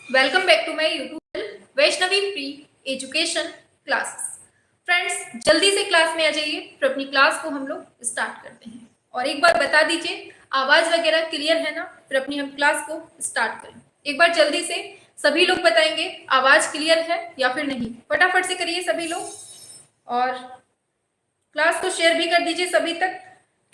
Welcome back to my YouTube channel Vaishnavi free education classes. Friends, जल्दी से class में आ जाइए, फिर अपनी क्लास को हम लोग स्टार्ट करते हैं। और एक बार बता दीजिए, आवाज वगैरह क्लियर है ना? फिर अपनी हम क्लास को स्टार्ट करें। एक बार जल्दी से सभी लोग बताएंगे आवाज क्लियर है या फिर नहीं। फटाफट से करिए सभी लोग, और क्लास को शेयर भी कर दीजिए सभी तक,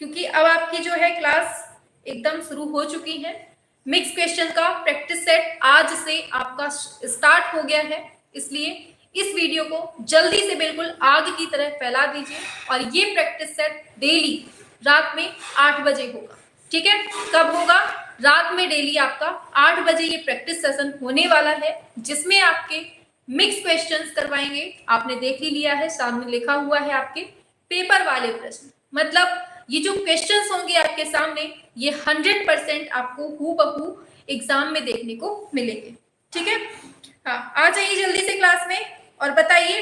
क्योंकि अब आपकी जो है क्लास एकदम शुरू हो चुकी है। मिक्स क्वेश्चन का प्रैक्टिस सेट आज से आपका स्टार्ट हो गया है, इसलिए इस वीडियो को जल्दी से बिल्कुल आग की तरह फैला दीजिए। और ये प्रैक्टिस सेट डेली रात में 8 बजे होगा। ठीक है? कब होगा? रात में डेली आपका 8 बजे ये प्रैक्टिस सेशन होने वाला है, जिसमें आपके मिक्स क्वेश्चंस करवाएंगे। आपने देख ही लिया है, सामने लिखा हुआ है आपके पेपर वाले प्रश्न। मतलब ये जो क्वेश्चंस होंगे आपके सामने, ये 100% आपको हूबहू एग्जाम में देखने को मिलेंगे। ठीक है? हाँ, आ जाइए जल्दी से क्लास में और बताइए,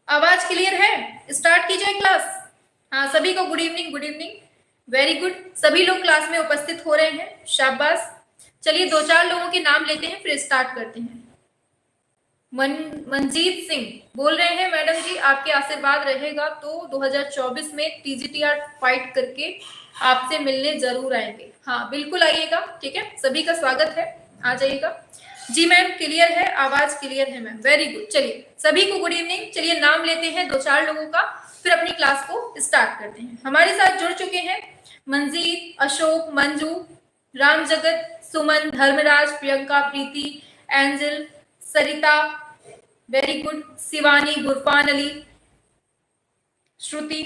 आवाज क्लियर है? स्टार्ट कीजिए क्लास। हाँ, सभी को good evening, good evening, very good. सभी लोग क्लास में उपस्थित हो रहे हैं, शाबाश। चलिए 2-4 लोगों के नाम लेते हैं, फिर स्टार्ट करते हैं। मनजीत सिंह बोल रहे हैं, मैडम जी आपके आशीर्वाद रहेगा तो 2024 में टीजीटीआर फाइट करके आपसे मिलने जरूर आएंगे। हाँ बिल्कुल आइएगा। ठीक है, सभी का स्वागत है, आ जाइएगा। जी मैम क्लियर है, आवाज क्लियर है मैम, वेरी गुड। चलिए सभी को गुड इवनिंग। चलिए नाम लेते हैं 2-4 लोगों का, फिर अपनी क्लास को स्टार्ट करते हैं। हमारे साथ जुड़ चुके हैं मंजीत, अशोक, मंजू, राम जगत, सुमन, धर्मराज, प्रियंका, प्रीति, एंजल, सरिता, वेरी गुड, शिवानी, गुरफान अली, श्रुति,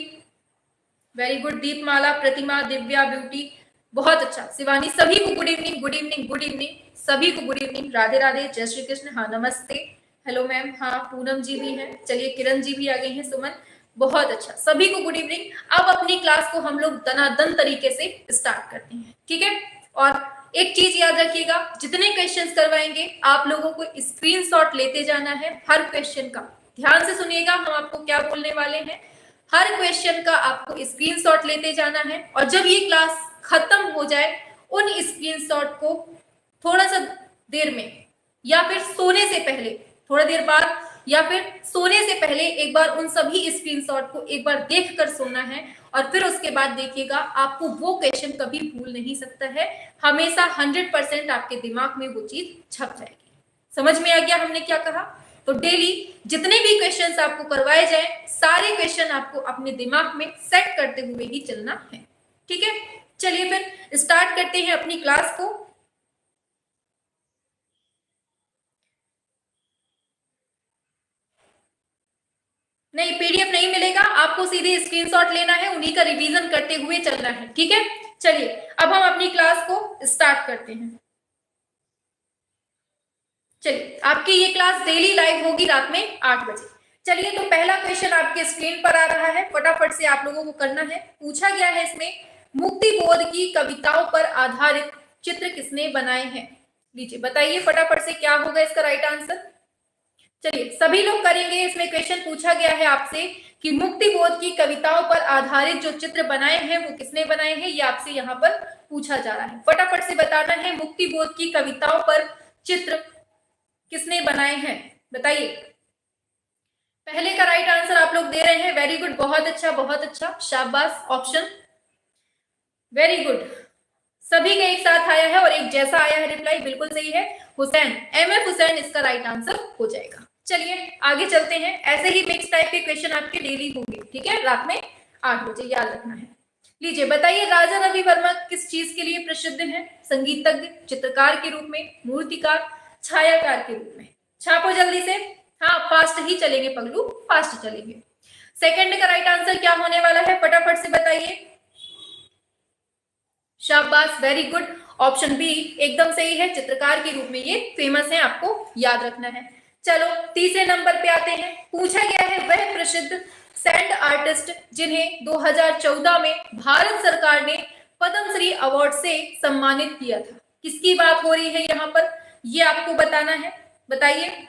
वेरी गुड, दीपमाला, प्रतिमा, दिव्या, ब्यूटी, बहुत अच्छा। शिवानी, सभी को good evening, good evening, good evening, सभी को गुड इवनिंग, राधे राधे, जय श्री कृष्ण। हाँ नमस्ते, हेलो मैम। हाँ पूनम जी भी हैं, चलिए किरण जी भी आ गई हैं, सुमन, बहुत अच्छा, सभी को गुड इवनिंग। अब अपनी क्लास को हम लोग दनादन तरीके से स्टार्ट करते हैं। ठीक है? और एक चीज याद रखिएगा, जितने क्वेश्चंस करवाएंगे आप लोगों को स्क्रीनशॉट लेते जाना है हर क्वेश्चन का। ध्यान से सुनिएगा हम आपको क्या बोलने वाले हैं। हर क्वेश्चन का आपको स्क्रीनशॉट लेते जाना है, और जब ये क्लास खत्म हो जाए उन स्क्रीनशॉट को थोड़ा सा देर में या फिर सोने से पहले, थोड़ा देर बाद या फिर सोने से पहले एक बार उन सभी स्क्रीनशॉट को एक बार देखकर सोना है। और फिर उसके बाद देखिएगा, आपको वो क्वेश्चन कभी भूल नहीं सकता है, हमेशा 100% आपके दिमाग में वो चीज छप जाएगी। समझ में आ गया हमने क्या कहा? तो डेली जितने भी क्वेश्चंस आपको करवाए जाए, सारे क्वेश्चन आपको अपने दिमाग में सेट करते हुए ही चलना है। ठीक है? चलिए फिर स्टार्ट करते हैं अपनी क्लास को। नहीं, पीडीएफ नहीं मिलेगा आपको, सीधे स्क्रीनशॉट लेना है, उन्हीं का रिवीजन करते हुए चलना है। ठीक है? चलिए अब हम अपनी क्लास को स्टार्ट करते हैं। चलिए आपकी ये क्लास डेली लाइव होगी रात में 8 बजे। चलिए तो पहला क्वेश्चन आपके स्क्रीन पर आ रहा है, फटाफट से आप लोगों को करना है। पूछा गया है इसमें, मुक्ति बोध की कविताओं पर आधारित चित्र किसने बनाए हैं? लीजिए बताइए फटाफट से क्या होगा इसका राइट आंसर। चलिए सभी लोग करेंगे। इसमें क्वेश्चन पूछा गया है आपसे कि मुक्ति बोध की कविताओं पर आधारित जो चित्र बनाए हैं वो किसने बनाए हैं, ये आपसे यहाँ पर पूछा जा रहा है। फटाफट से बताना है, मुक्ति बोध की कविताओं पर चित्र किसने बनाए हैं, बताइए। पहले का राइट आंसर आप लोग दे रहे हैं, वेरी गुड, बहुत अच्छा, बहुत अच्छा, शाबाश। ऑप्शन वेरी गुड, सभी का एक साथ आया है और एक जैसा आया है रिप्लाई, बिल्कुल सही है। हुसैन, एमएफ हुसैन इसका राइट आंसर हो जाएगा। चलिए आगे चलते हैं। ऐसे ही मिक्स टाइप के क्वेश्चन आपके डेली होंगे। ठीक है? रात में 8 बजे, याद रखना है। लीजिए बताइए, राजा रवि वर्मा किस चीज के लिए प्रसिद्ध है? संगीतज्ञ, चित्रकार के रूप में, मूर्तिकार, छायाकार के रूप में। छापो जल्दी से। हाँ फास्ट ही चलेंगे पगलू, फास्ट चलेंगे। सेकंड का राइट आंसर क्या होने वाला है, फटाफट से बताइए। शाबाश, वेरी गुड, ऑप्शन बी एकदम सही है, चित्रकार के रूप में ये फेमस है, आपको याद रखना है। चलो तीसरे नंबर पे आते हैं। पूछा गया है वह प्रसिद्ध सैंड आर्टिस्ट जिन्हें 2014 में भारत सरकार ने पद्मश्री अवार्ड से सम्मानित किया था। किसकी बात हो रही है यहाँ पर, ये आपको बताना है, बताइए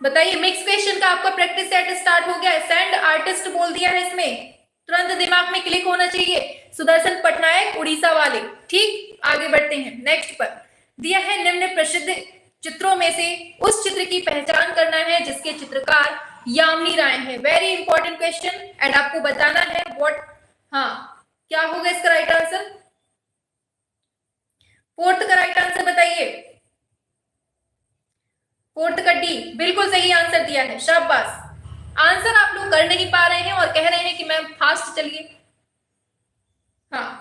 बताइए। मिक्स क्वेश्चन का आपका प्रैक्टिस सेट स्टार्ट हो गया है। सैंड आर्टिस्ट बोल दिया है इसमें, तुरंत दिमाग में क्लिक होना चाहिए। सुदर्शन पटनायक उड़ीसा वाले। ठीक, आगे बढ़ते हैं नेक्स्ट पर। दिया है निम्न प्रसिद्ध चित्रों में से उस चित्र की पहचान करना है जिसके चित्रकार यामिनी राय है। वेरी इंपॉर्टेंट क्वेश्चन एंड आपको बताना है व्हाट, हाँ क्या होगा इसका राइट आंसर। फोर्थ का राइट आंसर बताइए। फोर्थ का डी, बिल्कुल सही आंसर दिया है, शाबाश। आंसर आप लोग कर नहीं पा रहे हैं और कह रहे हैं कि मैम फास्ट चलिए। हाँ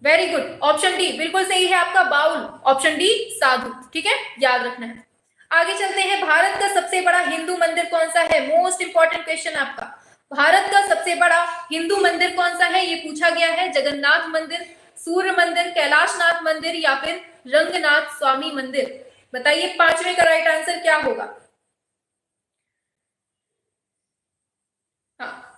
वेरी गुड, ऑप्शन डी बिल्कुल सही है आपका, बाउल। ऑप्शन डी साधु, ठीक है, याद रखना है। आगे चलते हैं, भारत का सबसे बड़ा हिंदू मंदिर कौन सा है। मोस्ट इंपॉर्टेंट क्वेश्चन आपका, भारत का सबसे बड़ा हिंदू मंदिर कौन सा है, ये पूछा गया है। जगन्नाथ मंदिर, सूर्य मंदिर, कैलाशनाथ मंदिर या फिर रंगनाथ स्वामी मंदिर। बताइए पांचवें का राइट आंसर क्या होगा। हाँ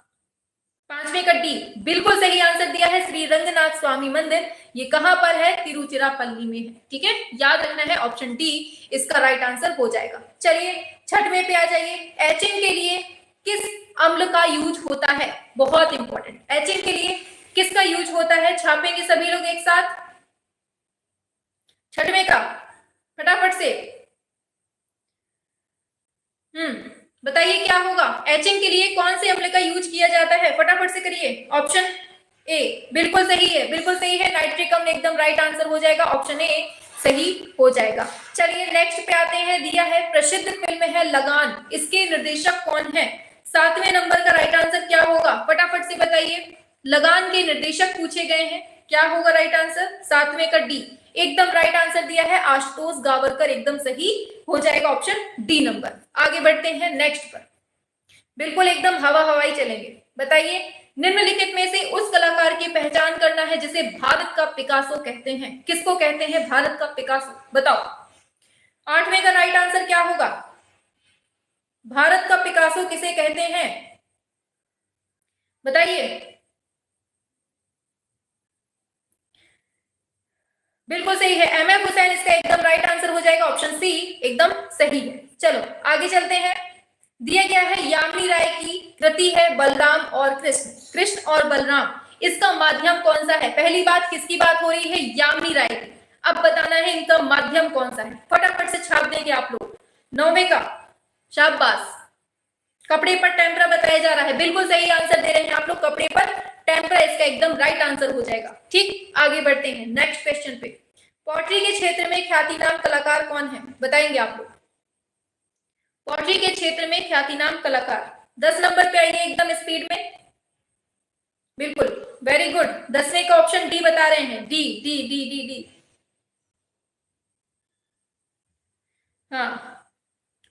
पांचवें का डी, बिल्कुल सही आंसर दिया है, श्री रंगनाथ स्वामी मंदिर। ये कहां पर है, तिरुचिरापल्ली में है, ठीक है, याद रखना है, ऑप्शन डी इसका राइट आंसर हो जाएगा। चलिए छठवें पे आ जाइए। एचिंग के लिए किस अम्ल का यूज होता है, बहुत इंपॉर्टेंट। एचिंग के लिए किसका यूज होता है, छापेंगे सभी लोग एक साथ। छठवें का फटाफट से बताइए क्या होगा। एचिंग के लिए कौन से अम्ल का यूज किया जाता है, फटाफट से करिए। ऑप्शन ए बिल्कुल सही है, बिल्कुल सही है, नाइट्रिक अम्ल एकदम राइट आंसर हो जाएगा, ऑप्शन ए सही हो जाएगा। चलिए नेक्स्ट पे आते हैं। दिया है प्रसिद्ध फिल्म है लगान, इसके निर्देशक कौन है। सातवें नंबर का राइट आंसर क्या होगा, फटाफट से बताइए। लगान के निर्देशक पूछे गए हैं, क्या होगा राइट आंसर। सातवें का डी एकदम राइट आंसर दिया है, आशुतोष गावरकर, एकदम सही हो जाएगा, ऑप्शन डी नंबर। आगे बढ़ते हैं नेक्स्ट पर, बिल्कुल एकदम हवा हवाई चलेंगे। बताइए निम्नलिखित में से उस कलाकार की पहचान करना है जिसे भारत का पिकासो कहते हैं। किसको कहते हैं भारत का पिकासो, बताओ। आठवें का राइट आंसर क्या होगा, भारत का पिकासो किसे कहते हैं, बताइए। बिल्कुल सही है, एम एफ हुसैन इसका एकदम राइट आंसर हो जाएगा, ऑप्शन सी एकदम सही है। चलो आगे चलते हैं। दिया गया है यामिनी राय की कृति है बलराम और कृष्ण, कृष्ण और बलराम, इसका माध्यम कौन सा है। पहली बात किसकी बात हो रही है, यामिनी राय की। अब बताना है इनका माध्यम कौन सा है, फटाफट से छाप देंगे आप लोग। नौवें का, शाबाश, कपड़े पर टेम्परा बताया जा रहा है, बिल्कुल सही आंसर दे रहे हैं आप लोग, कपड़े पर टेम्परा इसका एकदम राइट आंसर हो जाएगा। ठीक, आगे बढ़ते हैं नेक्स्ट क्वेश्चन पे। पोट्री के क्षेत्र में ख्यातिनाम कलाकार कौन है, बताएंगे आप लोग। पोट्री के क्षेत्र में ख्यातिनाम कलाकार, 10 नंबर पे आइए एकदम स्पीड में। बिल्कुल वेरी गुड, 10वें का ऑप्शन डी बता रहे हैं, D D D D D, हाँ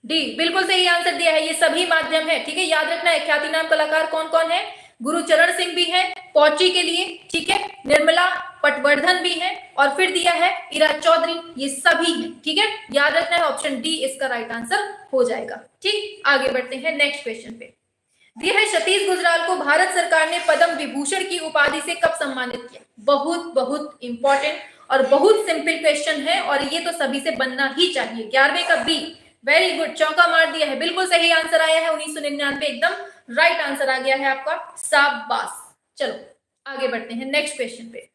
डी बिल्कुल सही आंसर दिया है, ये सभी माध्यम है, ठीक है, याद रखना है। ख्यातिनाम कलाकार कौन कौन है, गुरुचरण सिंह भी है पोट्री के लिए, ठीक है, निर्मला पटवर्धन भी है, और फिर दिया है इरा चौधरी, ये सभी है, ठीक है, याद रखना है, ऑप्शन डी इसका राइट आंसर हो जाएगा। ठीक, आगे बढ़ते हैं नेक्स्ट क्वेश्चन पे। दिया है सतीश गुजराल को भारत सरकार ने पद्म विभूषण की उपाधि से कब सम्मानित किया। बहुत बहुत इंपॉर्टेंट और बहुत सिंपल क्वेश्चन है, और ये तो सभी से बनना ही चाहिए। 11वें का बी, वेरी गुड, चौका मार दिया है, बिल्कुल सही आंसर आया है, 1999 एकदम राइट आंसर आ गया है आपका, शाबाश। चलो आगे बढ़ते हैं नेक्स्ट क्वेश्चन पे।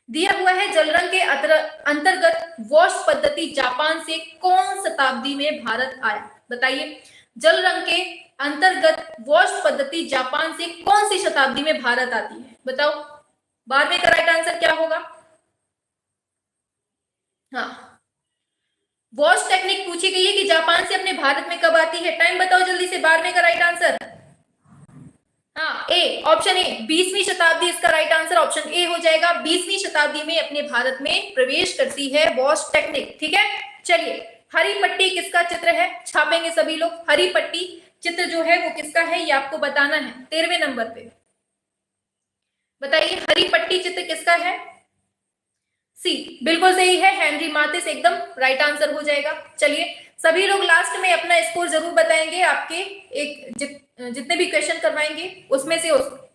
दिया हुआ है जलरंग के अंतर्गत वॉश पद्धति जापान से कौन शताब्दी में भारत आया, बताइए। जलरंग के अंतर्गत वॉश पद्धति जापान से कौन सी शताब्दी में भारत आती है, बताओ। 12वें का राइट आंसर क्या होगा। हाँ वॉश टेक्निक पूछी गई है कि जापान से अपने भारत में कब आती है, टाइम बताओ जल्दी से। 12वें का राइट आंसर, हाँ ए, ऑप्शन ए, 20वीं शताब्दी इसका राइट आंसर, ऑप्शन ए हो जाएगा। 20वीं शताब्दी में अपने भारत में प्रवेश करती है वॉश टेक्निक, ठीक है। चलिए हरी पट्टी किसका चित्र है, छापेंगे सभी लोग। हरी पट्टी चित्र जो है वो किसका है, ये आपको बताना है। 13वें नंबर पे बताइए, हरी पट्टी चित्र किसका है। सी बिल्कुल सही है, हेनरी माथिस, एकदम राइट आंसर हो जाएगा। चलिए सभी लोग लास्ट में अपना स्कोर जरूर बताएंगे, आपके एक जितने भी क्वेश्चन करवाएंगे उसमें से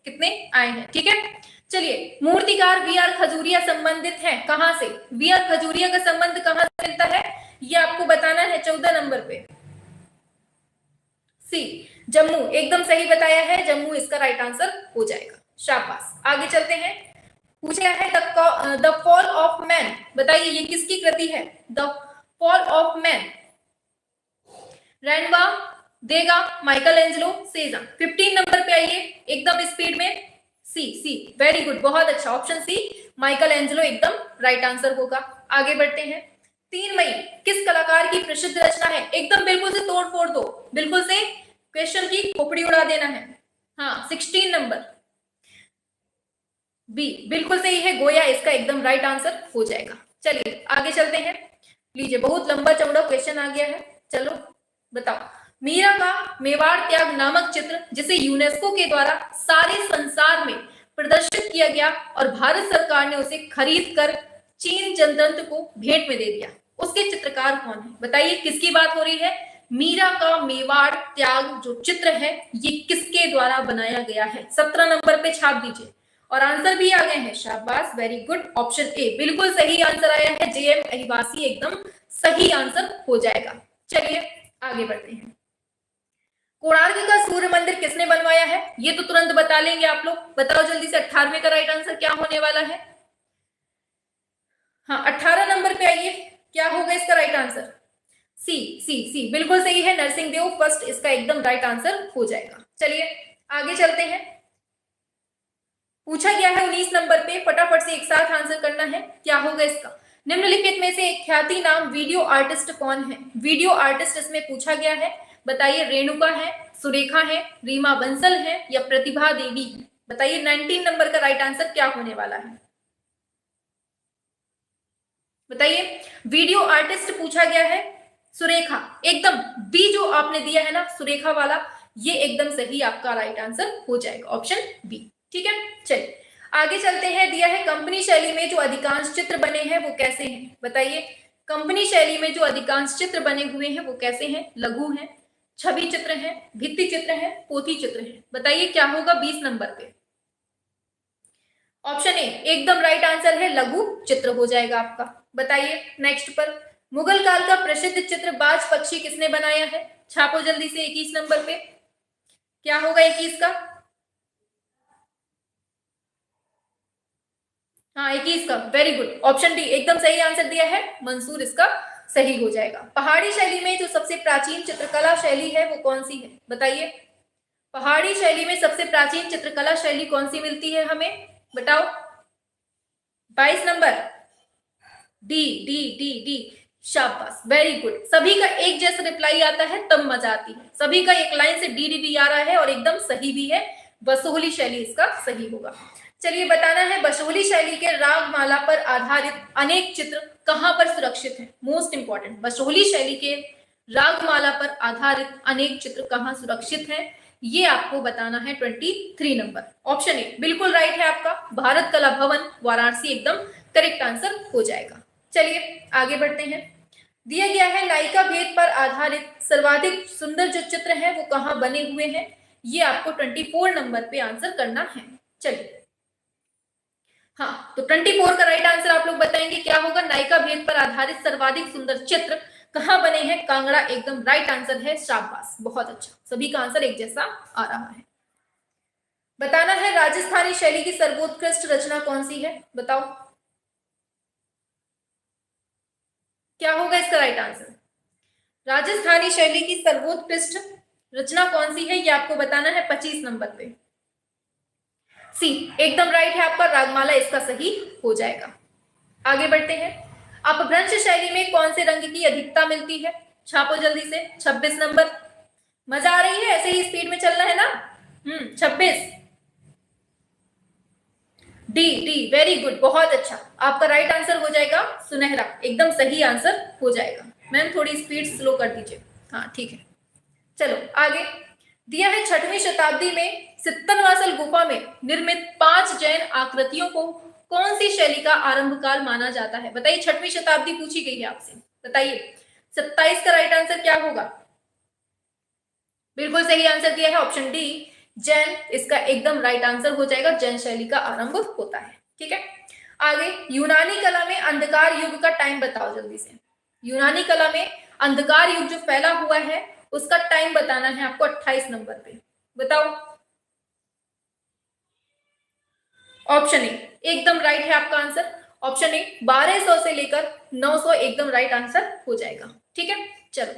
कितने आए हैं, ठीक है। चलिए मूर्तिकार वी आर खजूरिया संबंधित है कहां से, वी आर खजूरिया का संबंध कहां से मिलता है, ये आपको बताना है 14 नंबर पे। सी जम्मू, एकदम सही बताया है, जम्मू इसका राइट आंसर हो जाएगा। शाबाश। आगे चलते हैं। पूछा है द फॉल ऑफ मैन, बताइए ये किसकी कृति है? द फॉल ऑफ मैन, रेनवा, देगा, माइकल एंजेलो, सेजा। 15 नंबर पे आइए एकदम स्पीड में। सी वेरी गुड, बहुत अच्छा, ऑप्शन सी माइकल एंजेलो एकदम राइट आंसर होगा। आगे बढ़ते हैं। 3 मई किस कलाकार की प्रसिद्ध रचना है? एकदम बिल्कुल से तोड़ फोड़ दो, बिल्कुल से क्वेश्चन की खोपड़ी उड़ा देना है। हाँ 16 नंबर बी बिल्कुल सही है, गोया इसका एकदम राइट आंसर हो जाएगा। चलिए आगे चलते हैं। लीजिए बहुत लंबा चौड़ा क्वेश्चन आ गया है, चलो बताओ। मीरा का मेवाड़ त्याग नामक चित्र जिसे यूनेस्को के द्वारा सारे संसार में प्रदर्शित किया गया और भारत सरकार ने उसे खरीद कर चीन जनतंत्र को भेंट में दे दिया, उसके चित्रकार कौन है? बताइए किसकी बात हो रही है? मीरा का मेवाड़ त्याग जो चित्र है ये किसके द्वारा बनाया गया है? 17 नंबर पे छाप दीजिए और आंसर भी आ गए हैं। शाबाश, वेरी गुड, ऑप्शन ए बिल्कुल सही आंसर आया है, जेएम अहिवासी एकदम सही आंसर हो जाएगा। चलिए आगे बढ़ते हैं। कोणार्क का सूर्य मंदिर किसने बनवाया है? ये तो तुरंत बता लेंगे आप लोग, बताओ जल्दी से 18वें का राइट आंसर क्या होने वाला है? हाँ 18 नंबर पे आइए, क्या होगा इसका राइट आंसर? सी बिल्कुल सही है, नरसिंह देव फर्स्ट इसका एकदम राइट आंसर हो जाएगा। चलिए आगे चलते हैं। पूछा गया है 19 नंबर पे, फटाफट से एक साथ आंसर करना है, क्या होगा इसका? निम्नलिखित में से एक ख्याति नाम वीडियो आर्टिस्ट कौन है? वीडियो आर्टिस्ट इसमें पूछा गया है, बताइए रेणुका है, सुरेखा है, रीमा बंसल है या प्रतिभा देवी? बताइए 19 नंबर का राइट आंसर क्या होने वाला है? बताइए वीडियो आर्टिस्ट पूछा गया है, सुरेखा, एकदम बी जो आपने दिया है ना सुरेखा वाला, ये एकदम सही आपका राइट आंसर हो जाएगा, ऑप्शन बी। ठीक है, चलिए आगे चलते हैं। दिया है कंपनी शैली में जो अधिकांश चित्र बने हैं वो कैसे हैं? बताइए कंपनी शैली में जो अधिकांश चित्र बने हुए हैं वो कैसे हैं? लघु हैं, छवि चित्र हैं, भित्ति चित्र हैं, पोथी चित्र हैं। बताइए क्या होगा 20 नंबर पे? ऑप्शन ए एकदम राइट आंसर है, लघु चित्र हो जाएगा आपका। बताइए नेक्स्ट पर, मुगल काल का प्रसिद्ध चित्र बाज पक्षी किसने बनाया है? छापो जल्दी से 21 नंबर पे, क्या होगा 21 का? हाँ 21 का, वेरी गुड, ऑप्शन डी एकदम सही आंसर दिया है, मंसूर इसका सही हो जाएगा। पहाड़ी शैली में जो सबसे प्राचीन चित्रकला शैली है वो कौन सी है? बताइए पहाड़ी शैली में सबसे प्राचीन चित्रकला शैली कौन सी मिलती है हमें? बताओ 22 number, D D D D, शाबाश, वेरी गुड। सभी का एक जैसा रिप्लाई आता है तब मजा आती है, सभी का एक लाइन से डी डी भी आ रहा है और एकदम सही भी है, बसोहली शैली इसका सही होगा। चलिए बताना है, बसोहली शैली के रागमाला पर आधारित अनेक चित्र कहां पर सुरक्षित हैं? मोस्ट इंपॉर्टेंट, बसोहली शैली के रागमाला पर आधारित अनेक चित्र कहां सुरक्षित हैं, ये आपको बताना है। 23 नंबर, ऑप्शन ए बिल्कुल राइट है आपका, भारत कला भवन वाराणसी एकदम करेक्ट आंसर हो जाएगा। चलिए आगे बढ़ते हैं। दिया गया है नायिका भेद पर आधारित सर्वाधिक सुंदर जो चित्र है वो कहां बने हुए हैं, ये आपको 24 नंबर पे आंसर करना है। चलिए हाँ तो 24 का राइट आंसर आप लोग बताएंगे क्या होगा? नायिका भेद पर आधारित सर्वाधिक सुंदर चित्र कहां बने हैं? कांगड़ा एकदम राइट आंसर है, शाबाश, बहुत अच्छा, सभी का आंसर एक जैसा आ रहा है। बताना है राजस्थानी शैली की सर्वोत्कृष्ट रचना कौन सी है? बताओ क्या होगा इसका राइट आंसर? राजस्थानी शैली की सर्वोत्कृष्ट रचना कौन सी है ये आपको बताना है 25 नंबर पे। सी एकदम राइट है आपका, रागमाला इसका सही हो जाएगा। आगे बढ़ते हैं। अपभ्रंश शैली में कौन से रंग की अधिकता मिलती है? छापो जल्दी से 26 नंबर, मजा आ रही है, ऐसे ही स्पीड में चलना है ना। 26, डी डी, वेरी गुड, बहुत अच्छा, आपका राइट आंसर हो जाएगा सुनहरा, एकदम सही आंसर हो जाएगा। मैम थोड़ी स्पीड स्लो कर दीजिए, हाँ ठीक है। चलो आगे। दिया है 6वीं शताब्दी में सित्तनवासल गुफा में निर्मित 5 जैन आकृतियों को कौन सी शैली का आरंभ काल माना जाता है? बताइए 6वीं शताब्दी पूछी गई है आपसे, बताइए 27 का राइट आंसर क्या होगा? बिल्कुल सही आंसर दिया है, ऑप्शन डी जैन इसका एकदम राइट आंसर हो जाएगा, जैन शैली का आरंभ होता है। ठीक है, आगे यूनानी कला में अंधकार युग का टाइम बताओ जल्दी से। यूनानी कला में अंधकार युग जो फैला हुआ है उसका टाइम बताना है आपको 28 नंबर पे। बताओ। ऑप्शन ए एकदम राइट है आपका आंसर। ऑप्शन ए 1200 से लेकर 900 एकदम राइट आंसर हो जाएगा। ठीक है, चलो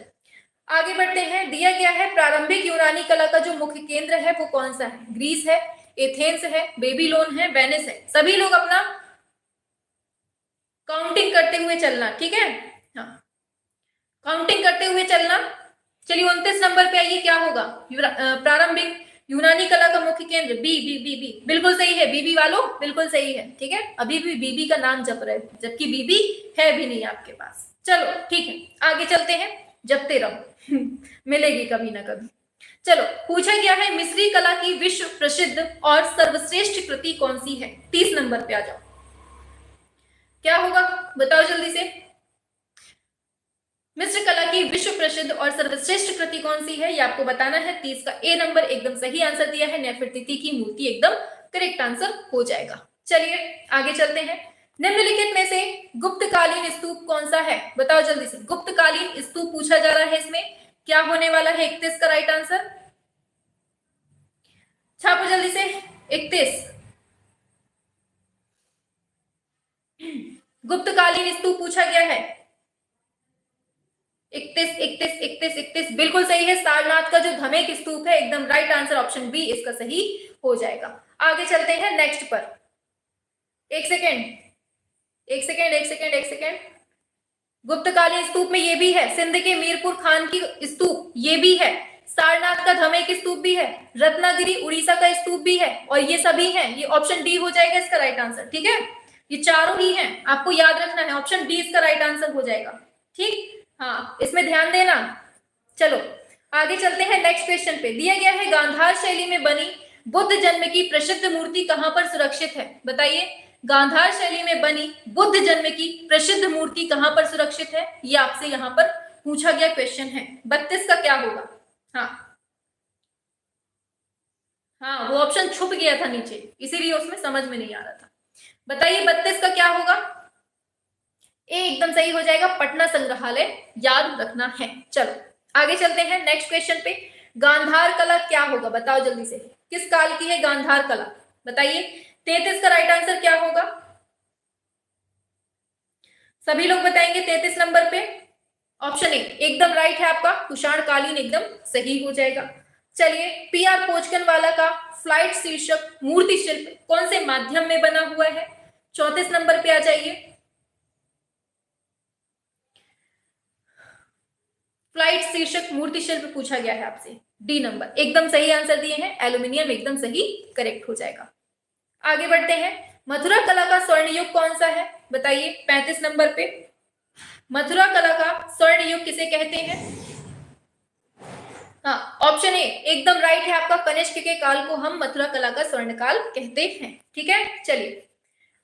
आगे बढ़ते हैं। दिया गया है प्रारंभिक यूनानी कला का जो मुख्य केंद्र है वो कौन सा है? ग्रीस है, एथेंस है, बेबीलोन है, वेनिस है। सभी लोग अपना काउंटिंग करते हुए चलना, ठीक है। हाँ, काउंटिंग करते हुए चलना। चलिए 29 नंबर पे आइए, क्या होगा? प्रारंभिक यूनानी कला का मुख्य केंद्र बी बी बी बी बिल्कुल सही है। बीबी वालों बिल्कुल सही है, ठीक है। अभी भी बीबी का नाम जप रहे जबकि बीबी है भी नहीं आपके पास। चलो ठीक है, आगे चलते हैं। जपते रहो मिलेगी कभी ना कभी। चलो पूछा गया है मिस्री कला की विश्व प्रसिद्ध और सर्वश्रेष्ठ कृति कौन सी है? 30 नंबर पे आ जाओ, क्या होगा बताओ जल्दी से। मिस्र कला की विश्व प्रसिद्ध और सर्वश्रेष्ठ कृति कौन सी है ये आपको बताना है। 30 का ए नंबर एकदम सही आंसर दिया है। नेफरतिति की मूर्ति एकदम करेक्ट आंसर हो जाएगा। चलिए आगे चलते हैं। निम्नलिखित में से गुप्तकालीन स्तूप कौन सा है? बताओ जल्दी से। गुप्तकालीन स्तूप पूछा जा रहा है, इसमें क्या होने वाला है? 31 का राइट आंसर छापो जल्दी से। 31 गुप्तकालीन स्तूप पूछा गया है। 31 31 31 31 बिल्कुल सही है। सारनाथ का जो धमेक स्तूप है एकदम राइट आंसर, ऑप्शन बी इसका सही हो जाएगा। आगे चलते हैं नेक्स्ट पर। एक सेकेंड। गुप्तकालीन स्तूप में ये भी है, सिंध के मीरपुर खान की स्तूप ये भी है, सारनाथ का धमेक स्तूप भी है, रत्नागिरी उड़ीसा का स्तूप भी है और ये सभी हैं। ये ऑप्शन डी हो जाएगा इसका राइट आंसर, ठीक है। ये चारों ही हैं, आपको याद रखना है। ऑप्शन डी इसका राइट आंसर हो जाएगा, ठीक। हाँ, इसमें ध्यान देना। चलो आगे चलते हैं नेक्स्ट क्वेश्चन पे। दिया गया है गांधार शैली में बनी बुद्ध जन्म की प्रसिद्ध मूर्ति कहां पर सुरक्षित है? बताइए, गांधार शैली में बनी बुद्ध जन्म की प्रसिद्ध मूर्ति कहां पर सुरक्षित है? ये आपसे यहां पर पूछा गया क्वेश्चन है। 32 का क्या होगा? हाँ, वो ऑप्शन छुप गया था नीचे, इसीलिए उसमें समझ में नहीं आ रहा था। बताइए 32 का क्या होगा? ए एकदम सही हो जाएगा, पटना संग्रहालय याद रखना है। चलो आगे चलते हैं नेक्स्ट क्वेश्चन पे। गांधार कला क्या होगा? बताओ जल्दी से, किस काल की है गांधार कला? बताइए। 33 का राइट आंसर क्या होगा? सभी लोग बताएंगे 33 नंबर पे। ऑप्शन ए एकदम राइट है आपका, कुषाण कालीन एकदम सही हो जाएगा। चलिए, पीआर पोचकन वाला का फ्लाइट शीर्षक मूर्ति शिल्प कौन से माध्यम में बना हुआ है? 34 नंबर पे आ जाइए। फ्लाइट शीर्षक मूर्ति शिल्प पूछा गया है आपसे। डी नंबर एकदम सही आंसर दिए हैं, एल्यूमिनियम एकदम सही करेक्ट हो जाएगा। आगे बढ़ते हैं। मथुरा कला का स्वर्ण युग कौन सा है? बताइए 35 नंबर पे। मथुरा कला का स्वर्ण युग किसे कहते हैं? हाँ, ऑप्शन ए एकदम राइट है आपका, कनिष्क के काल को हम मथुरा कला का स्वर्ण काल कहते हैं, ठीक है। चलिए,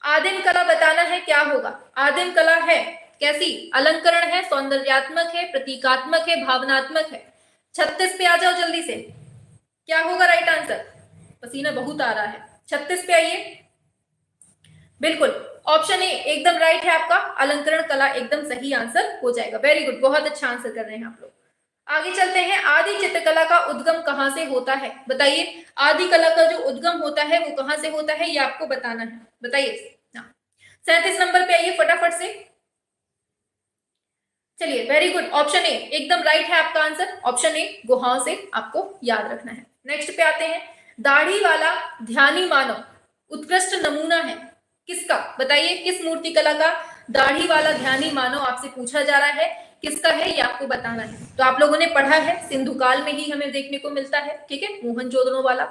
आदिम कला बताना है, क्या होगा? आदिम कला है कैसी? अलंकरण है, सौंदर्यात्मक है, प्रतीकात्मक है, भावनात्मक है। 36 पे आ जाओ जल्दी से, क्या होगा राइट आंसर? पसीना बहुत आ रहा है। 36 पे आइए। बिल्कुल ऑप्शन ए एकदम राइट है आपका, अलंकरण कला एकदम सही आंसर हो जाएगा। वेरी गुड, बहुत अच्छा आंसर कर रहे हैं आप लोग। आगे चलते हैं। आदि चित्रकला का उद्गम कहां से होता है? बताइए, आदि कला का जो उद्गम होता है वो कहां से होता है, ये आपको बताना है। बताइए। 37 नंबर पे आइए फटाफट से। चलिए, वेरी गुड, ऑप्शन ए एकदम राइट है आपका आंसर। ऑप्शन ए गुहाओं से आपको याद रखना है। नेक्स्ट पे आते हैं। दाढ़ी वाला ध्यानी मानव उत्कृष्ट नमूना है किसका? बताइए, किस मूर्ति कला का दाढ़ी वाला ध्यानी मानव आपसे पूछा जा रहा है, किसका है ये आपको बताना है। तो आप लोगों ने पढ़ा है, सिंधु काल में ही हमें देखने को मिलता है, ठीक है, मोहनजोदड़ो वाला।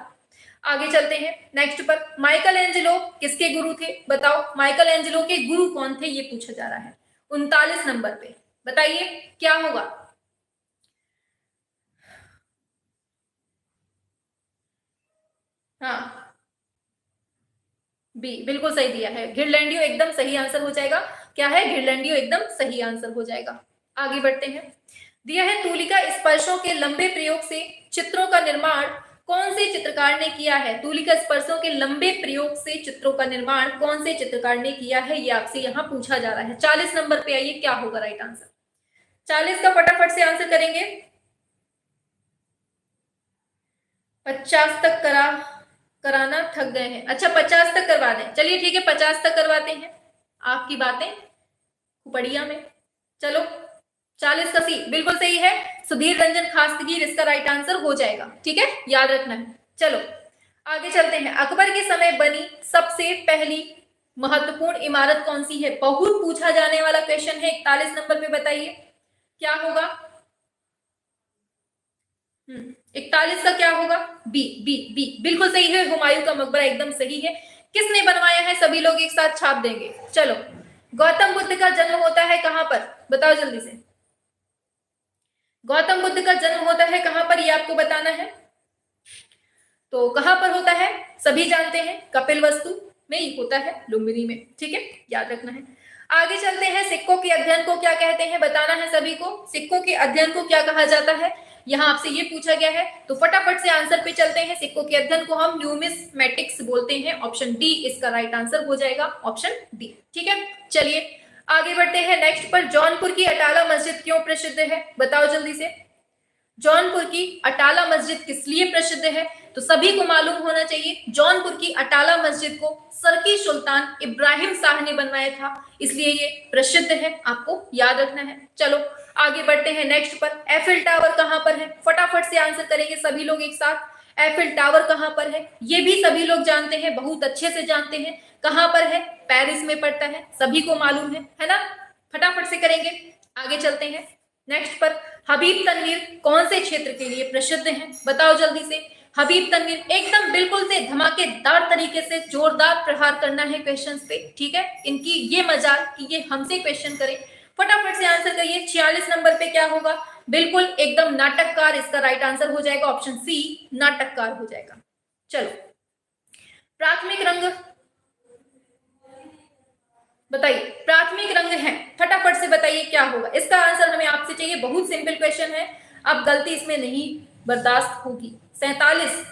आगे चलते हैं नेक्स्ट पर। माइकल एंजेलो किसके गुरु थे? बताओ, माइकल एंजेलो के गुरु कौन थे ये पूछा जा रहा है। 39 नंबर पे बताइए क्या होगा? हाँ, बी बिल्कुल सही दिया है, घिरलैंडियो एकदम सही आंसर हो जाएगा। क्या है? घिरलैंडियो एकदम सही आंसर हो जाएगा। आगे बढ़ते हैं। दिया है तूलिका स्पर्शों के लंबे प्रयोग से चित्रों का निर्माण कौन से चित्रकार ने किया है? तूलिका स्पर्शों के लंबे प्रयोग से चित्रों का निर्माण कौन से चित्रकार ने किया है, ये आपसे यहाँ पूछा जा रहा है। 40 नंबर पे आइए, क्या होगा राइट आंसर? 40 का फटाफट से आंसर करेंगे। 50 तक कराना थक गए हैं। अच्छा 50 तक करवा दें, चलिए ठीक है 50 तक करवाते हैं। आपकी बातें बढ़िया में। चलो 40 का सी बिल्कुल सही है, सुधीर रंजन खास्तगीर इसका राइट आंसर हो जाएगा। ठीक है, याद रखना है। चलो आगे चलते हैं। अकबर के समय बनी सबसे पहली महत्वपूर्ण इमारत कौन सी है? बहुत पूछा जाने वाला क्वेश्चन है। 41 नंबर पे बताइए क्या होगा। 41 का क्या होगा? बी बी बी बिल्कुल सही है, हुमायूं का मकबरा एकदम सही है। किसने बनवाया है? सभी लोग एक साथ छाप देंगे। चलो गौतम बुद्ध का जन्म होता है कहां पर? बताओ जल्दी से। गौतम बुद्ध का जन्म होता है कहां पर, ये आपको बताना है। तो कहां पर होता है? सभी जानते हैं, कपिल वस्तु में ही होता है, लुम्बिनी में। ठीक है, याद रखना है। आगे चलते हैं। सिक्कों के अध्ययन को क्या कहते हैं? बताना है सभी को। सिक्कों के अध्ययन को क्या कहा जाता है? यहाँ आपसे ये पूछा गया है, तो फटाफट से आंसर पे चलते हैं। सिक्कों के अध्ययन को हम न्यूमिस्मेटिक्स बोलते हैं। ऑप्शन डी इसका राइट आंसर हो जाएगा, ऑप्शन डी। ठीक है, चलिए आगे बढ़ते हैं नेक्स्ट पर। जौनपुर की अटाला मस्जिद क्यों प्रसिद्ध है? बताओ जल्दी से। जौनपुर की अटाला मस्जिद किस लिए प्रसिद्ध है? तो सभी को मालूम होना चाहिए, जौनपुर की अटाला मस्जिद को सरकी सुल्तान इब्राहिम शाह ने बनवाया था, इसलिए ये प्रसिद्ध है, आपको याद रखना है। चलो आगे बढ़ते हैं नेक्स्ट पर। एफिल टावर कहां पर है? फटाफट से आंसर करेंगे सभी लोग एक साथ। एफिल टावर कहां पर है? ये भी सभी लोग जानते हैं, बहुत अच्छे से जानते हैं। कहां पर है? पेरिस में पड़ता है, सभी को मालूम है ना। फटाफट से करेंगे, आगे चलते हैं नेक्स्ट पर। हबीब तनवीर कौन से क्षेत्र के लिए प्रसिद्ध है? बताओ जल्दी से। हबीब तनवीर एकदम बिल्कुल से धमाकेदार तरीके से जोरदार प्रहार करना है क्वेश्चंस पे। ठीक है, इनकी ये मजाल कि ये हमसे क्वेश्चन करें। फटाफट से आंसर करिए। 46 नंबर पे क्या होगा? बिल्कुल एकदम नाटककार इसका राइट आंसर हो जाएगा, ऑप्शन सी नाटककार हो जाएगा। चलो प्राथमिक रंग बताइए, प्राथमिक रंग है, फटाफट से बताइए क्या होगा। इसका आंसर हमें आपसे चाहिए, बहुत सिंपल क्वेश्चन है, अब गलती इसमें नहीं बर्दाश्त होगी। 47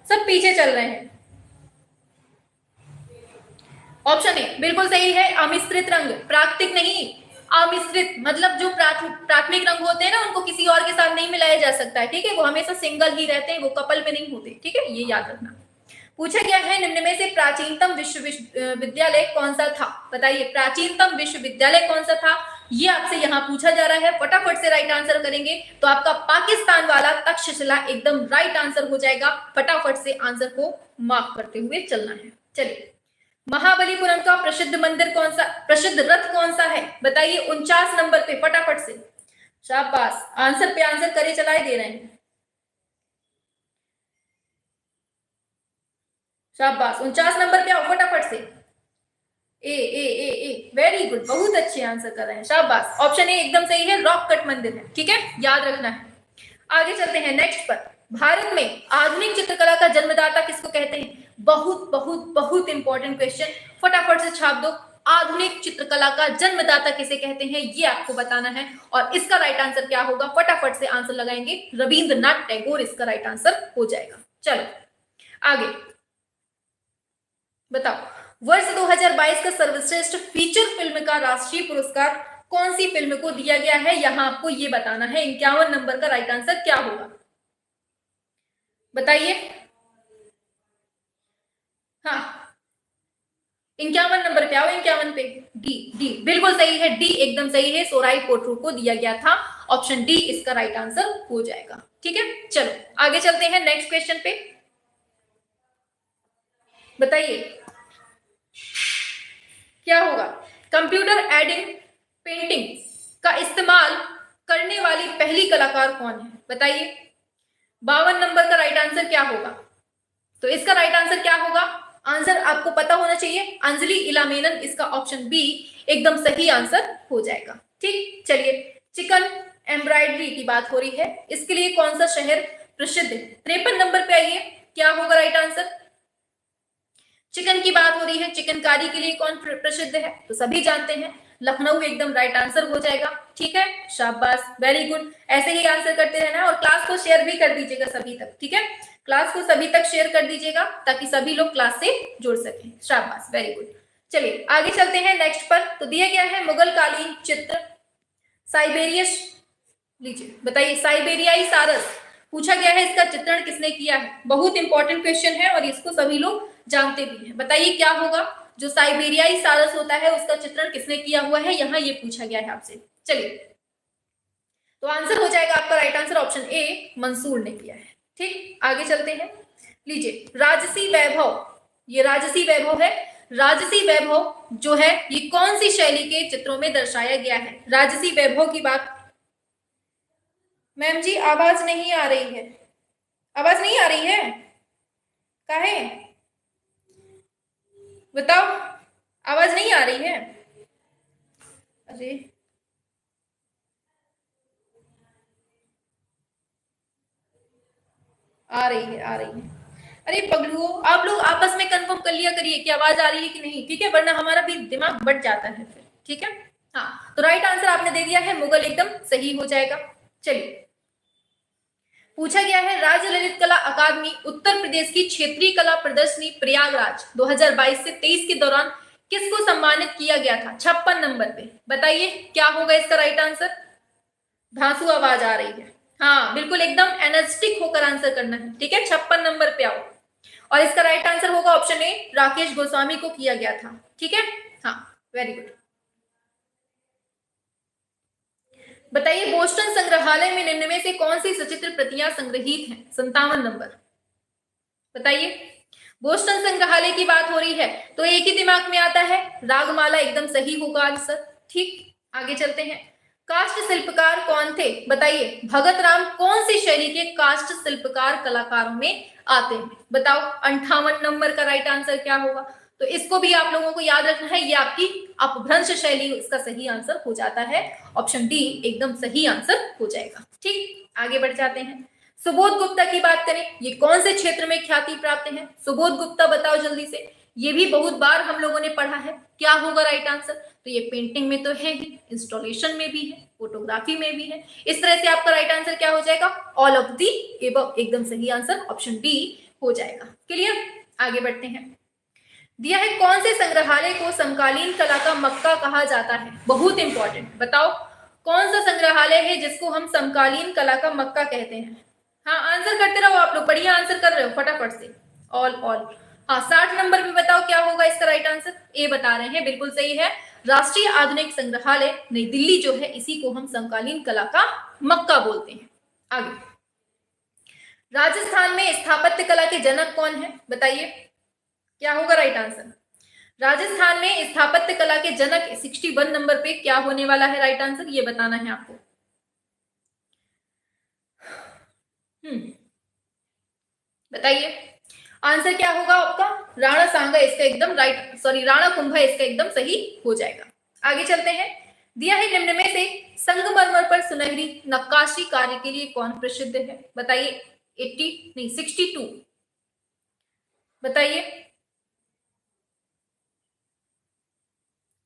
सब पीछे चल रहे हैं। ऑप्शन ए बिल्कुल सही है, अमिश्रित रंग। प्राकृतिक नहीं, अमिश्रित मतलब जो प्राथमिक रंग होते हैं ना, उनको किसी और के साथ नहीं मिलाया जा सकता है। ठीक है, वो हमेशा सिंगल ही रहते हैं, वो कपल में नहीं होते। ठीक है, ये याद रखना। पूछा गया है निम्न में से प्राचीनतम विश्वविद्यालय कौन सा था? बताइए प्राचीनतम विश्वविद्यालय कौन सा था, ये आपसे यहाँ पूछा जा रहा है। फटाफट से राइट आंसर करेंगे तो आपका पाकिस्तान वाला तक्षशिला एकदम राइट आंसर हो जाएगा। फटाफट से आंसर को मार्क करते हुए चलना है। चलिए महाबलीपुरम का प्रसिद्ध मंदिर कौन सा, प्रसिद्ध रथ कौन सा है? बताइए 49 नंबर पे फटाफट से। शाबाश, आंसर पे आंसर करे चलाए दे रहे हैं। शाबाश, 49 नंबर पे आओ फटाफट से। ए ए ए ए वेरी गुड, बहुत अच्छे आंसर कर रहे हैं, शाबाश। ऑप्शन ए एकदम सही है, रॉक कट मंदिर है। ठीक है, याद रखना है। आगे चलते हैं नेक्स्ट पर। भारत में आधुनिक चित्रकला का जन्मदाता किसको कहते हैं? बहुत बहुत बहुत इंपॉर्टेंट क्वेश्चन, फटाफट से छाप दो। आधुनिक चित्रकला का जन्मदाता किसे कहते हैं, ये आपको बताना है, और इसका राइट आंसर क्या होगा? फटाफट से आंसर लगाएंगे, रविंद्रनाथ टैगोर इसका राइट आंसर हो जाएगा। चलो आगे बताओ। वर्ष 2022 का सर्वश्रेष्ठ फीचर फिल्म का राष्ट्रीय पुरस्कार कौन सी फिल्म को दिया गया है? यहां आपको ये बताना है। 51 नंबर का राइट आंसर क्या होगा? बताइए। हाँ 51 नंबर पे आओ, 51 पे। डी डी बिल्कुल सही है, डी एकदम सही है, सोराई पोट्रू को दिया गया था। ऑप्शन डी इसका राइट आंसर हो जाएगा। ठीक है, चलो आगे चलते हैं नेक्स्ट क्वेश्चन पे। बताइए क्या होगा? कंप्यूटर एडिंग पेंटिंग का इस्तेमाल करने वाली पहली कलाकार कौन है? बताइए 52 नंबर का राइट आंसर क्या होगा? तो इसका राइट आंसर क्या होगा? आंसर आपको पता होना चाहिए, अंजलि इलामेनन इसका ऑप्शन बी एकदम सही आंसर हो जाएगा। ठीक, चलिए चिकन एम्ब्रॉयडरी की बात हो रही है, इसके लिए कौन सा शहर प्रसिद्ध है? 53 नंबर पे आइए, क्या होगा राइट आंसर? चिकन की बात हो रही है, चिकनकारी के लिए कौन प्रसिद्ध है? तो सभी जानते हैं, लखनऊ एकदम राइट आंसर हो जाएगा। ठीक है, शाबाश, वेरी गुड, ऐसे ही आंसर करते रहना, और क्लास को शेयर भी कर दीजिएगा सभी तक। ठीक है, क्लास को सभी तक शेयर कर दीजिएगा ताकि सभी लोग क्लास से जुड़ सकें। शाबाश, वेरी गुड। चलिए आगे चलते हैं नेक्स्ट पर। तो दिया गया है मुगल कालीन चित्र साइबेरियस लीजिए बताइए, साइबेरियाई सारस पूछा गया है, इसका चित्रण किसने किया है? बहुत इंपॉर्टेंट क्वेश्चन है और इसको सभी लोग जानते भी हैं। बताइए क्या होगा, जो साइबेरियाई सारस होता है उसका चित्रण किसने किया हुआ है, यहाँ ये पूछा गया है आपसे। चलिए, तो आंसर हो जाएगा आपका right answer option A, Mansoor ने किया है। ठीक, आगे चलते हैं। लीजिए, राजसी वैभव, ये राजसी वैभव है। राजसी वैभव जो है ये कौन सी शैली के चित्रों में दर्शाया गया है? राजसी वैभव की बात, मैम जी आवाज नहीं आ रही है, आवाज नहीं आ रही है, काहे बताओ, आवाज नहीं आ रही है? अरे आ रही है, आ रही है। अरे पगलुओ, आप लोग आपस में कंफर्म कर लिया करिए कि आवाज आ रही है कि नहीं, ठीक है, वरना हमारा भी दिमाग बट जाता है फिर। ठीक है, हाँ, तो राइट आंसर आपने दे दिया है, मुगल एकदम सही हो जाएगा। चलिए, पूछा गया है, राज्य ललित कला अकादमी उत्तर प्रदेश की क्षेत्रीय कला प्रदर्शनी प्रयागराज 2022 से 23 के दौरान किसको सम्मानित किया गया था? 56 नंबर पे। बताइए क्या होगा इसका राइट आंसर? धांसू आवाज आ रही है, हाँ बिल्कुल एकदम एनर्जेटिक होकर आंसर करना है। ठीक है, 56 नंबर पे आओ, और इसका राइट आंसर होगा ऑप्शन ए, राकेश गोस्वामी को किया गया था। ठीक है, हाँ वेरी गुड। बताइए, बोस्टन संग्रहालय में निम्न में से कौन सी सचित्र प्रतियां संग्रहित हैं? 57 नंबर। बताइए, बोस्टन संग्रहालय की बात हो रही है तो एक ही दिमाग में आता है, रागमाला एकदम सही होगा आंसर। ठीक, आगे चलते हैं। काष्ठ शिल्पकार कौन थे? बताइए, भगत राम कौन सी शैली के काष्ठ शिल्पकार कलाकारों में आते हैं? बताओ, 58 नंबर का राइट आंसर क्या होगा? तो इसको भी आप लोगों को याद रखना है, ये आपकी अपभ्रंश शैली, इसका सही आंसर हो जाता है ऑप्शन डी, एकदम सही आंसर हो जाएगा। ठीक, आगे बढ़ जाते हैं। सुबोध गुप्ता की बात करें, ये कौन से क्षेत्र में ख्याति प्राप्त है? सुबोध गुप्ता बताओ जल्दी से, ये भी बहुत बार हम लोगों ने पढ़ा है, क्या होगा राइट आंसर? तो ये पेंटिंग में तो है ही, इंस्टॉलेशन में भी है, फोटोग्राफी में भी है। इस तरह से आपका राइट आंसर क्या हो जाएगा? ऑल ऑफ दी एबव, एकदम सही आंसर ऑप्शन बी हो जाएगा। क्लियर, आगे बढ़ते हैं। दिया है, कौन से संग्रहालय को समकालीन कला का मक्का कहा जाता है? बहुत इंपॉर्टेंट, बताओ कौन सा संग्रहालय है जिसको हम समकालीन कला का मक्का कहते हैं? हाँ, आंसर करते रहो आप लोग, बढ़िया आंसर कर रहे हो फटाफट से। ऑल ऑल, हाँ 60 नंबर पे बताओ क्या होगा इसका राइट आंसर? ए बता रहे हैं, बिल्कुल सही है। राष्ट्रीय आधुनिक संग्रहालय नई दिल्ली जो है, इसी को हम समकालीन कला का मक्का बोलते हैं। आगे, राजस्थान में स्थापत्य कला के जनक कौन है? बताइए क्या होगा राइट आंसर? राजस्थान में स्थापत्य कला के जनक 61 नंबर पे क्या होने वाला है राइट आंसर, ये बताना है आपको। बताइए आंसर क्या होगा आपका? राणा सांगा इसका एकदम राइट, सॉरी राणा कुंभा इसका एकदम सही हो जाएगा। आगे चलते हैं। दिया है, निम्न में से संगमरमर पर सुनहरी नक्काशी कार्य के लिए कौन प्रसिद्ध है? बताइए, 80 नहीं 62। बताइए,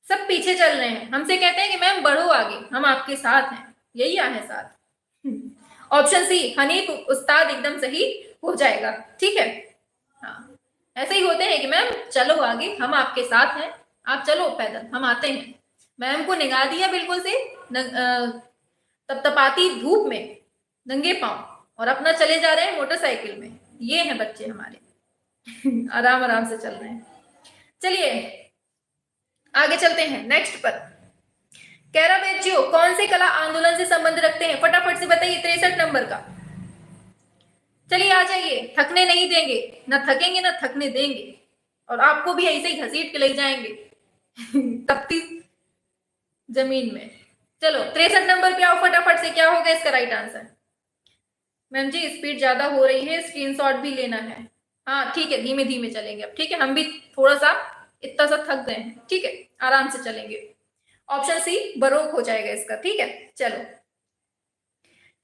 सब पीछे चल रहे हैं, हमसे कहते हैं कि मैम बढ़ो आगे, हम आपके साथ हैं, यही आए साथ। ऑप्शन सी, हनीफ उस्ताद एकदम सही हो जाएगा। ठीक है, हाँ ऐसे ही होते हैं कि मैम चलो आगे, हम आपके साथ हैं, आप चलो पैदल, हम आते हैं। मैम को निगाह दिया बिल्कुल से तपतपाती धूप में नंगे पांव और अपना चले जा रहे हैं मोटरसाइकिल में। ये हैं बच्चे हमारे आराम आराम से चल रहे हैं। चलिए आगे चलते हैं नेक्स्ट पर। कैरावेच्चियो कौन से कला आंदोलन से संबंध रखते हैं? फटाफट से बताइए, 63 नंबर का। चलिए आ जाइए, थकने नहीं देंगे, ना थकेंगे ना थकने देंगे, और आपको भी ऐसे ही घसीट के ले जाएंगे तपती जमीन में। चलो 63 नंबर पे आओ फटाफट से, क्या होगा इसका राइट आंसर? मैम जी स्पीड ज्यादा हो रही है, स्क्रीनशॉट भी लेना है। हाँ ठीक है, धीमे धीमे चलेंगे अब। ठीक है, हम भी थोड़ा सा इतना सा थक गए हैं। ठीक है, आराम से चलेंगे। ऑप्शन सी बरोक हो जाएगा इसका। ठीक है, चलो।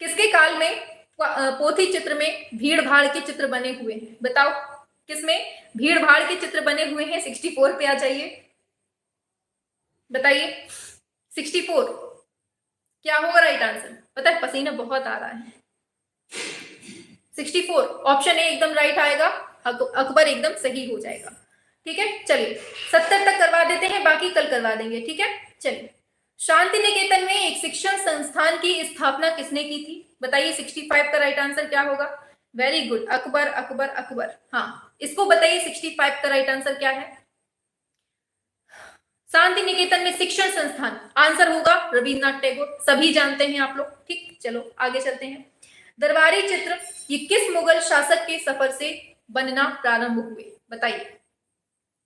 किसके काल में पोथी चित्र में भीड़ भाड़ के चित्र बने हुए हैं? बताओ किसमें भीड़ भाड़ के चित्र बने हुए हैं? 64 पे आ जाइए, बताइए 64 क्या होगा राइट आंसर? पता है पसीना बहुत आ रहा है। 64 ऑप्शन ए एकदम राइट आएगा, अकबर एकदम सही हो जाएगा। ठीक है, चलिए 70 तक करवा देते हैं, बाकी कल करवा देंगे। ठीक है, चलिए शांति निकेतन में एक शिक्षण संस्थान की स्थापना किसने की थी? बताइए 65 का राइट आंसर क्या होगा? Very good, Akbar Akbar Akbar. हाँ, इसको बताइए 65 का राइट आंसर क्या है? शांति निकेतन में शिक्षण संस्थान, आंसर होगा रविन्द्रनाथ टैगोर। सभी जानते हैं आप लोग। ठीक, चलो आगे चलते हैं। दरबारी चित्र ये किस मुगल शासक के सफर से बनना प्रारंभ हुए? बताइए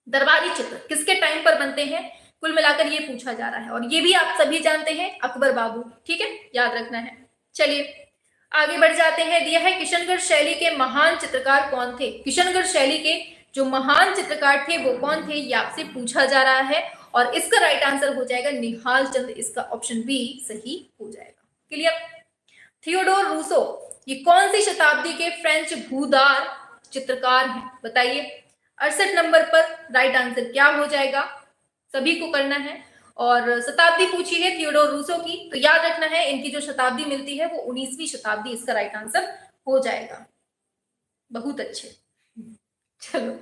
दरबारी चित्र किसके टाइम पर बनते हैं? कुल मिलाकर ये पूछा जा रहा है और ये भी आप सभी जानते हैं, अकबर बाबू। ठीक है, याद रखना है। चलिए आगे बढ़ जाते हैं। दिया है किशनगढ़ शैली के महान चित्रकार कौन थे? किशनगढ़ शैली के जो महान चित्रकार थे वो कौन थे, ये आपसे पूछा जा रहा है और इसका राइट आंसर हो जाएगा निहाल चंद। इसका ऑप्शन बी सही हो जाएगा। क्लियर? थियोडोर रूसो ये कौन सी शताब्दी के फ्रेंच भूदार चित्रकार हैं? बताइए 68 नंबर पर राइट आंसर क्या हो जाएगा? सभी को करना है और शताब्दी पूछी है थियोडोर रूसो की, तो याद रखना है इनकी जो शताब्दी मिलती है वो 19वीं शताब्दी इसका राइट आंसर हो जाएगा। बहुत अच्छे। चलो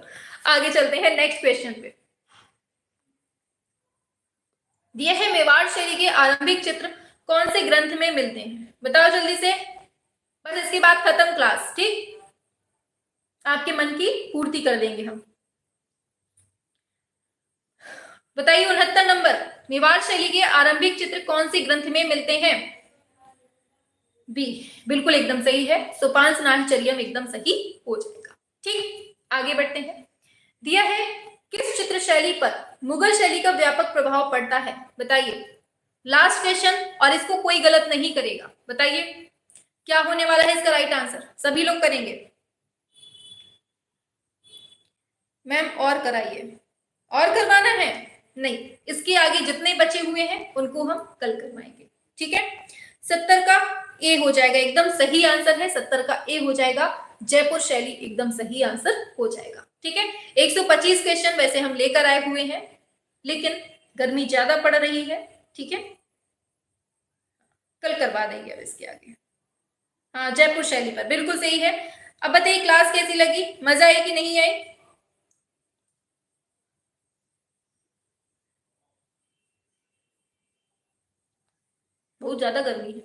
आगे चलते हैं नेक्स्ट क्वेश्चन पे। दिया है मेवाड़ शैली के आरंभिक चित्र कौन से ग्रंथ में मिलते हैं? बताओ जल्दी से, बस इसके बाद खत्म क्लास। ठीक, आपके मन की पूर्ति कर देंगे हम। बताइए 69 नंबर, मेवाड़ शैली के आरंभिक चित्र कौन से ग्रंथ में मिलते हैं? बी, बिल्कुल एकदम सही है, सोपान स्नानचर्या में एकदम सही हो जाएगा। ठीक, आगे बढ़ते हैं। दिया है किस चित्र शैली पर मुगल शैली का व्यापक प्रभाव पड़ता है? बताइए लास्ट क्वेश्चन और इसको कोई गलत नहीं करेगा। बताइए क्या होने वाला है इसका राइट आंसर? सभी लोग करेंगे। मैम और कराइए, और करवाना है? नहीं, इसके आगे जितने बचे हुए हैं उनको हम कल करवाएंगे। ठीक है, 70 का ए हो जाएगा, एकदम सही आंसर है। 70 का ए हो जाएगा, जयपुर शैली एकदम सही आंसर हो जाएगा। ठीक है, 125 क्वेश्चन वैसे हम लेकर आए हुए हैं, लेकिन गर्मी ज्यादा पड़ रही है। ठीक है, कल करवा देंगे अब इसके आगे। हाँ, जयपुर शैली पर बिल्कुल सही है। अब बताइए क्लास कैसी लगी, मजा आई कि नहीं आई? बहुत ज्यादा गर्मी है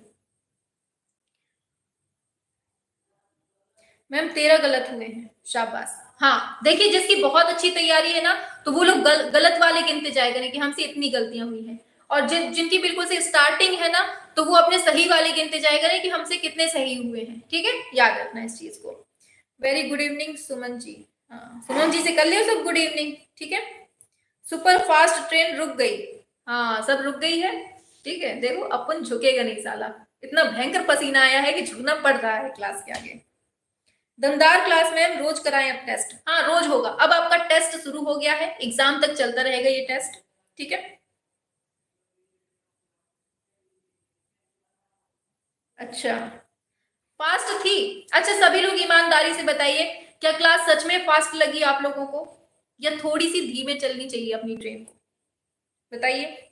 मैम, 13 गलत हुए हैं, शाबाश। हाँ देखिए, जिसकी बहुत अच्छी तैयारी है ना, तो वो लोग गलत वाले गिनते जाएगा नहीं कि हमसे इतनी गलतियां हुई हैं, और जिनकी बिल्कुल से स्टार्टिंग है ना, तो वो अपने सही वाले गिनते जाएगा नहीं कि हमसे कितने सही हुए हैं। ठीक है, याद रखना इस चीज को। Very good evening Suman ji. हाँ, सुमन जी से कर लियो सब गुड इवनिंग। ठीक है, सुपर फास्ट ट्रेन रुक गई। हाँ, सब रुक गई है। ठीक है, देखो अपन झुकेगा नहीं साला, इतना भयंकर पसीना आया है कि झुकना पड़ रहा है क्लास के आगे। दमदार क्लास मैम, रोज कराएं अब टेस्ट? हाँ रोज होगा, अब आपका टेस्ट शुरू हो गया है, एग्जाम तक चलता रहेगा ये टेस्ट। ठीक है, अच्छा फास्ट थी। अच्छा सभी लोग ईमानदारी से बताइए, क्या क्लास सच में फास्ट लगी आप लोगों को, या थोड़ी सी धीमे चलनी चाहिए अपनी ट्रेन को? बताइए।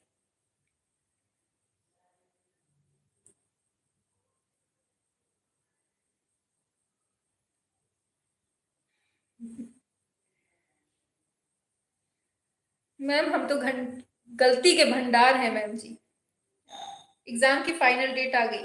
मैम हम तो गलती के भंडार हैं मैम जी। एग्जाम की फाइनल डेट आ गई?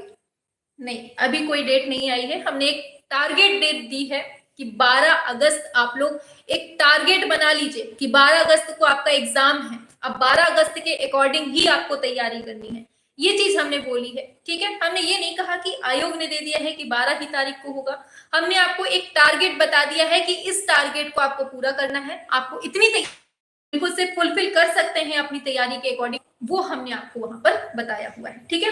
नहीं, अभी कोई डेट नहीं आई है। हमने एक टारगेट डेट दी है कि 12 अगस्त आप लोग एक टारगेट बना लीजिए कि 12 अगस्त को आपका एग्जाम है। अब 12 अगस्त के अकॉर्डिंग ही आपको तैयारी करनी है, ये चीज हमने बोली है। ठीक है, हमने ये नहीं कहा कि आयोग ने दे दिया है कि 12 ही तारीख को होगा। हमने आपको एक टारगेट बता दिया है कि इस टारगेट को आपको पूरा करना है। आपको इतनी बिल्कुल से फुलफिल कर सकते हैं अपनी तैयारी के अकॉर्डिंग, वो हमने आपको वहां पर बताया हुआ है। ठीक है,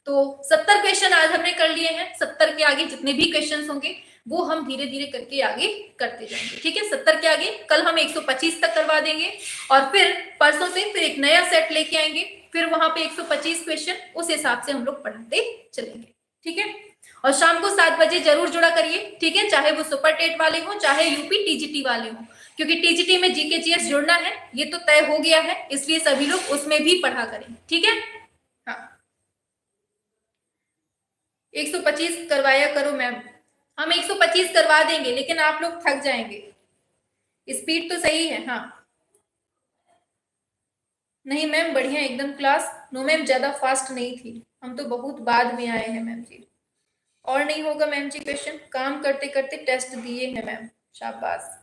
तो 70 क्वेश्चन आज हमने कर लिए हैं। 70 के आगे जितने भी क्वेश्चन होंगे वो हम धीरे धीरे करके आगे करते जाएंगे। ठीक है, 70 के आगे कल हम 125 तक करवा देंगे और फिर परसों से फिर एक नया सेट लेके आएंगे, फिर वहां पे 125 क्वेश्चन उस हिसाब से हम लोग पढ़ाते चलेंगे। ठीक है, और शाम को 7 बजे जरूर जुड़ा करिए। ठीक है, चाहे वो सुपर टेट वाले हो चाहे यूपी टीजीटी वाले हो, क्योंकि टीजीटी में जीके जीएस जुड़ना है, ये तो तय हो गया है, इसलिए सभी लोग उसमें भी पढ़ा करें। ठीक है, हाँ 125 करवाया करो मैम। हम 125 करवा देंगे, लेकिन आप लोग थक जाएंगे। स्पीड तो सही है। हाँ नहीं मैम, बढ़िया एकदम क्लास। नो मैम, ज्यादा फास्ट नहीं थी, हम तो बहुत बाद में आए हैं मैम जी। और नहीं होगा मैम जी क्वेश्चन, काम करते करते टेस्ट दिए हैं मैम, शाबाश।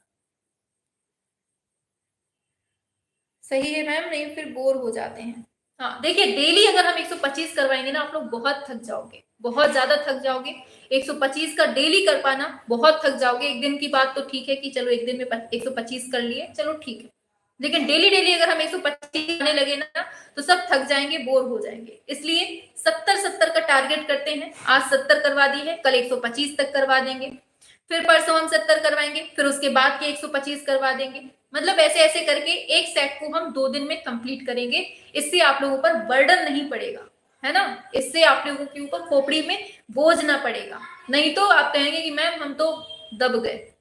सही है मैम, नहीं फिर बोर हो जाते हैं। हाँ देखिए, डेली अगर हम 125 करवाएंगे ना, आप लोग बहुत थक जाओगे, बहुत ज्यादा थक जाओगे। 125 का डेली कर पाना, बहुत थक जाओगे। एक दिन की बात तो ठीक है कि चलो एक दिन में 125 कर लिए, चलो ठीक है। लेकिन डेली डेली अगर हम 125 करने लगे ना, तो सब थक जाएंगे, बोर हो जाएंगे। इसलिए 70-70 का टारगेट करते हैं। आज 70 करवा दी है, कल 125 तक करवा देंगे। फिर परसों हम 70 करवाएंगे, फिर उसके बाद के 125 करवा देंगे। मतलब ऐसे ऐसे करके एक सेट को हम 2 दिन में कंप्लीट करेंगे। इससे आप लोगों पर बर्डन नहीं पड़ेगा, है ना। इससे आप लोगों के ऊपर खोपड़ी में बोझ ना पड़ेगा। नहीं तो आप कहेंगे कि मैम हम तो दब गए।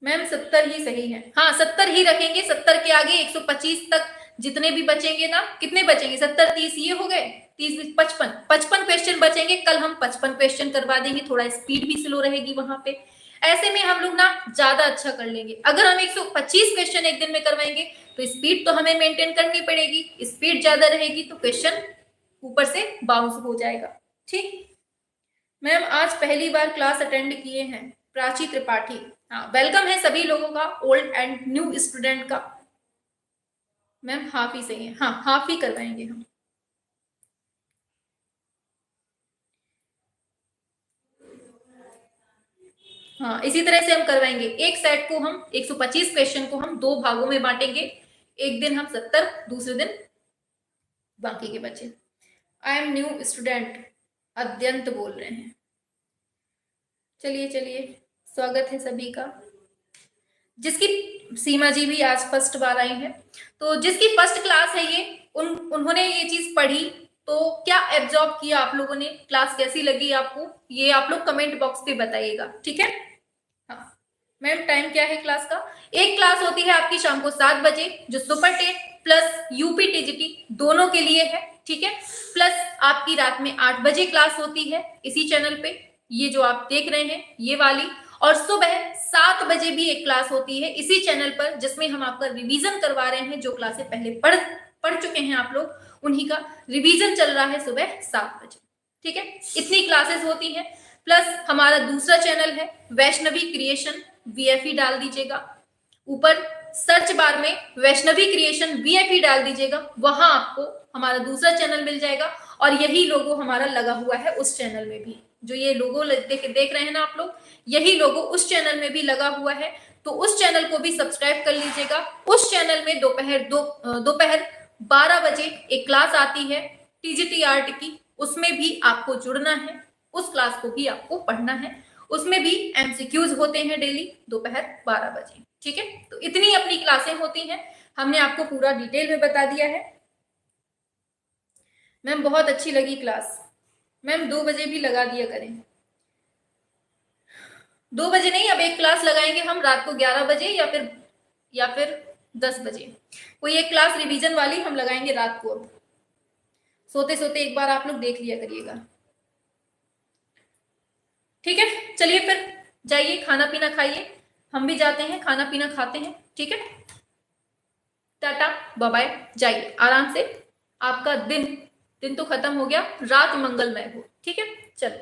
मैम 70 ही सही है। हाँ 70 ही रखेंगे, 70 के आगे 125 तक जितने भी बचेंगे ना, कितने बचेंगे, 70 30 ये हो गए, 30 55 55 क्वेश्चन बचेंगे। कल हम 55 क्वेश्चन करवा देंगे, थोड़ा स्पीड भी स्लो रहेगी वहां पे। ऐसे में हम लोग ना ज्यादा अच्छा कर लेंगे। अगर हम 125 क्वेश्चन एक दिन में करवाएंगे तो स्पीड तो हमें मेंटेन करनी पड़ेगी। स्पीड ज्यादा रहेगी तो क्वेश्चन ऊपर से बाउंस हो जाएगा। ठीक मैम, आज पहली बार क्लास अटेंड किए हैं, प्राची त्रिपाठी। हाँ वेलकम है सभी लोगों का, ओल्ड एंड न्यू स्टूडेंट का। मैम हाफ ही सही है, हाँ हाफ ही करवाएंगे हम। हाँ इसी तरह से हम करवाएंगे। एक सेट को हम 125 क्वेश्चन को हम 2 भागों में बांटेंगे। एक दिन हम 70, दूसरे दिन बाकी के बच्चे। आई एम न्यू स्टूडेंट, अद्यंत बोल रहे हैं। चलिए चलिए, स्वागत है सभी का। जिसकी सीमा जी भी आज फर्स्ट बार आई हैं, तो जिसकी फर्स्ट क्लास है ये, उन्होंने ये चीज पढ़ी, तो क्या एब्जॉर्ब किया आप लोगों ने, क्लास कैसी लगी आपको, ये आप लोग कमेंट बॉक्स पे बताइएगा। ठीक है। हाँ मैम, टाइम क्या है क्लास का। एक क्लास होती है आपकी शाम को 7 बजे, जो super TET plus UP TGT दोनों के लिए है। ठीक है। प्लस आपकी रात में 8 बजे क्लास होती है इसी चैनल पे, ये जो आप देख रहे हैं ये वाली। और सुबह 7 बजे भी एक क्लास होती है इसी चैनल पर, जिसमें हम आपका रिवीजन करवा रहे हैं। जो क्लासें पहले पढ़ चुके हैं आप लोग, उन्हीं का रिवीजन चल रहा है सुबह 7 बजे। ठीक है, इतनी क्लासेस होती हैं। प्लस हमारा दूसरा चैनल है वैष्णवी क्रिएशन, वीएफई डाल दीजिएगा। ऊपर सर्च बार में वैष्णवी क्रिएशन वीएफई डाल दीजिएगा, वहां आपको हमारा दूसरा चैनल मिल जाएगा। और यही लोगो हमारा लगा हुआ है उस चैनल में भी, जो ये लोगो देख रहे हैं ना आप लोग, यही लोगो उस चैनल में भी लगा हुआ है। तो उस चैनल को भी सब्सक्राइब कर लीजिएगा। उस चैनल में दोपहर 12 बजे एक क्लास आती है टीजीटी आर्ट की, उसमें भी आपको जुड़ना है। उस क्लास को भी आपको पढ़ना है। उसमें भी एमसीक्यूज होते हैं डेली दोपहर 12 बजे। ठीक है, तो इतनी अपनी क्लासें होती हैं, हमने आपको पूरा डिटेल में बता दिया है। मैम बहुत अच्छी लगी क्लास। मैम 2 बजे भी लगा दिया करें। 2 बजे नहीं, अब एक क्लास लगाएंगे हम रात को 11 बजे या फिर 10 बजे। कोई एक क्लास रिवीजन वाली हम लगाएंगे रात को। सोते सोते एक बार आप लोग देख लिया करिएगा। ठीक है, चलिए फिर जाइए खाना पीना खाइए, हम भी जाते हैं खाना पीना खाते हैं। ठीक है, टाटा बाय बाय, जाइए आराम से। आपका दिन तो खत्म हो गया, रात मंगलमय हो। ठीक है, चलो।